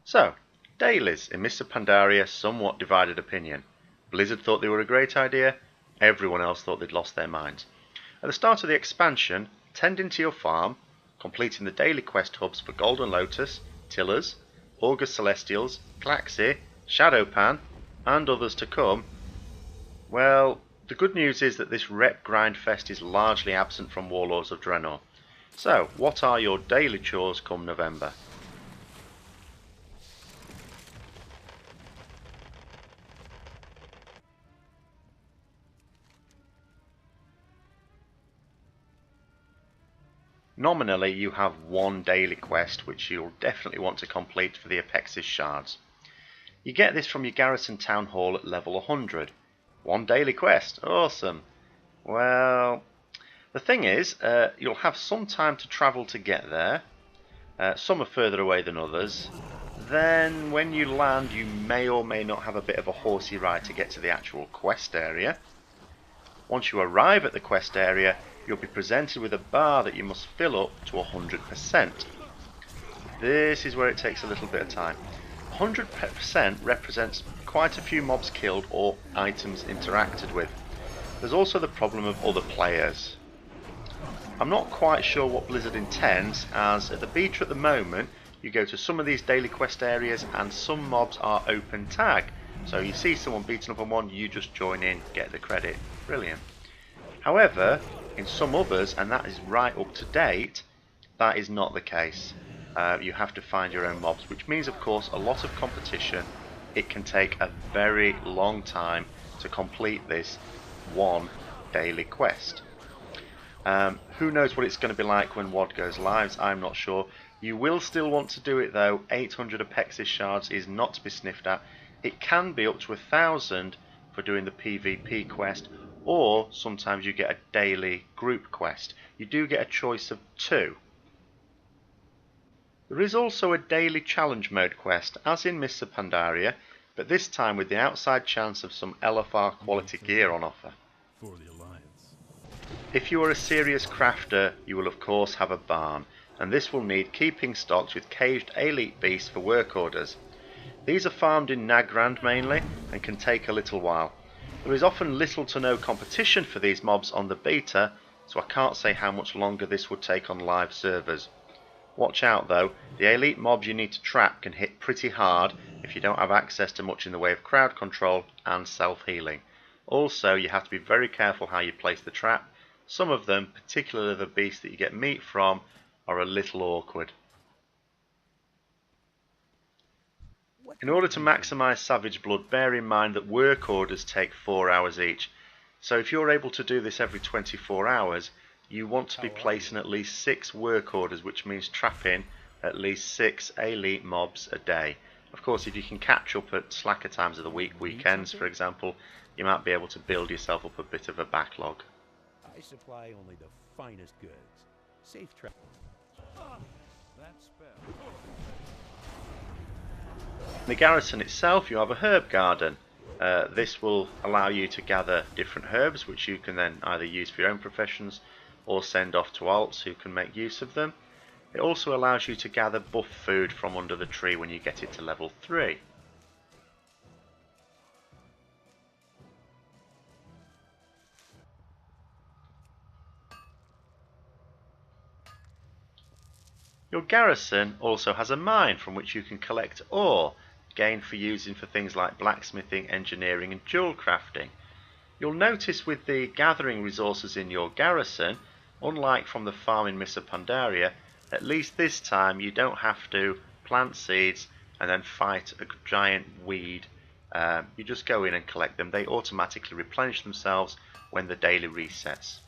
So, dailies in Mr. Pandaria, somewhat divided opinion. Blizzard thought they were a great idea, everyone else thought they'd lost their minds. At the start of the expansion, tending to your farm, completing the daily quest hubs for Golden Lotus, Tillers, August Celestials, Klaxi, Shadowpan, and others to come, well, the good news is that this rep grind fest is largely absent from Warlords of Draenor. So, what are your daily chores come November? Nominally, you have one daily quest which you'll definitely want to complete for the Apexis shards. You get this from your garrison town hall at level 100. One daily quest, awesome. Well, the thing is, you'll have some time to travel to get there. Some are further away than others. Then when you land, you may or may not have a bit of a horsey ride to get to the actual quest area. Once you arrive at the quest area, you'll be presented with a bar that you must fill up to 100%. This is where it takes a little bit of time. 100% represents quite a few mobs killed or items interacted with. There's also the problem of other players. I'm not quite sure what Blizzard intends, as at the beta at the moment you go to some of these daily quest areas and some mobs are open tag. So you see someone beating up on one, you just join in, get the credit. Brilliant. However, in some others, and that is right up to date, that is not the case. You have to find your own mobs, which means of course a lot of competition. It can take a very long time to complete this one daily quest. Who knows what it's going to be like when WoD goes live, I'm not sure. You will still want to do it though. 800 Apexis shards is not to be sniffed at. It can be up to 1,000 for doing the PvP quest, or sometimes you get a daily group quest. You do get a choice of 2. There is also a daily challenge mode quest, as in Mr. Pandaria, but this time with the outside chance of some LFR quality gear on offer. For the Alliance. If you are a serious crafter, you will of course have a barn, and this will need keeping stocks with caged elite beasts for work orders. These are farmed in Nagrand mainly, and can take a little while. There is often little to no competition for these mobs on the beta, so I can't say how much longer this would take on live servers. Watch out though, the elite mobs you need to trap can hit pretty hard if you don't have access to much in the way of crowd control and self-healing. Also, you have to be very careful how you place the trap. Some of them, particularly the beasts that you get meat from, are a little awkward. In order to maximise Savage Blood, bear in mind that work orders take 4 hours each. So if you're able to do this every 24 hours, you want to be placing at least 6 work orders, which means trapping at least 6 elite mobs a day. Of course, if you can catch up at slacker times of the week, weekends for example, you might be able to build yourself up a bit of a backlog. I supply only the finest goods. Safe travel. That spell. In the garrison itself, you have a herb garden. This will allow you to gather different herbs, which you can then either use for your own professions or send off to alts who can make use of them. It also allows you to gather buff food from under the tree when you get it to level 3. Your garrison also has a mine from which you can collect ore, gained for using for things like blacksmithing, engineering and jewel crafting. You'll notice with the gathering resources in your garrison, unlike from the farm in Mr. Pandaria, at least this time you don't have to plant seeds and then fight a giant weed. You just go in and collect them. They automatically replenish themselves when the daily resets.